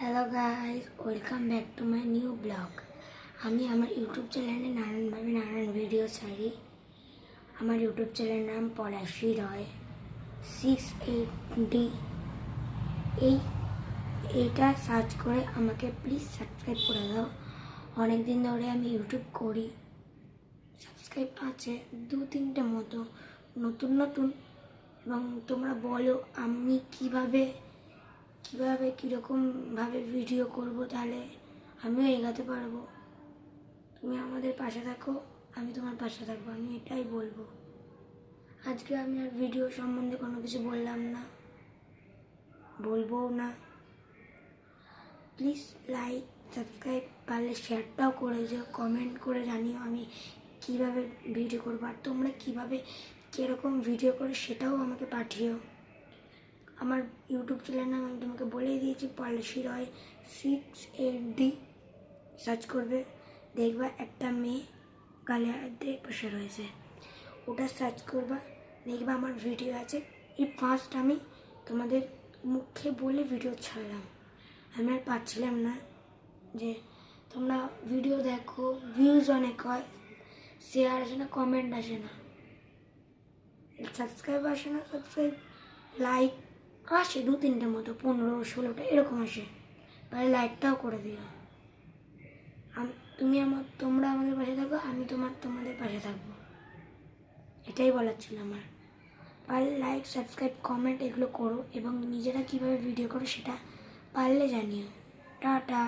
Hello guys, welcome back to my new blog. আমি আমার YouTube চ্যানেলে নানান ভিডিও ছাড়ি। আমার ইউটিউব চ্যানেলের নাম পলাশী রয় 68D। এইটা সার্চ করে আমাকে প্লিজ সাবস্ক্রাইব করে দাও। অনেক দিন ধরে আমি ইউটিউব করি, সাবস্ক্রাইব আছে 2-3টে মতো নতুন। এবং তোমরা বলো আমি কীভাবে কীরকমভাবে ভিডিও করব, তাহলে আমিও এগাতে পারবো। তুমি আমাদের পাশে থাকো, আমি তোমার পাশে থাকবো, আমি এটাই বলবো। আজকে আমি আর ভিডিও সম্বন্ধে কোনো কিছু বললাম না, বলবো না। প্লিজ লাইক, সাবস্ক্রাইব, পারলে শেয়ারটাও করে দিও, কমেন্ট করে জানিও আমি কীভাবে ভিডিও করবো, আর তোমরা কীরকম ভিডিও করো সেটাও আমাকে পাঠিও। আমার ইউটিউব চ্যানেলের নাম আমি তোমাকে বলেই দিয়েছি, পলাশী রয় 68D। সার্চ করবে, দেখবা একটা মেয়ে গালে হাত দিয়ে বসে রয়েছে, ওটা সার্চ করবা, দেখবা আমার ভিডিও আছে। এই ফার্স্ট আমি তোমাদের মুখে বলে ভিডিও ছাড়লাম। আমি আর পাচ্ছিলাম না যে তোমরা ভিডিও দেখো, ভিউজ অনেক হয়, শেয়ার আসে না, কমেন্ট আসে না, সাবস্ক্রাইব আসে না, লাইক আসে 2-3টে মতো, 15-16টা এরকম আসে। তাহলে লাইকটাও করে দিও। তোমরা আমাদের পাশে থাকো, আমি তোমাদের পাশে থাকবো, এটাই বলার ছিল আমার। পারলে লাইক, সাবস্ক্রাইব, কমেন্ট এগুলো করো, এবং নিজেরা কীভাবে ভিডিও করো সেটা পারলে জানিও। টাটা।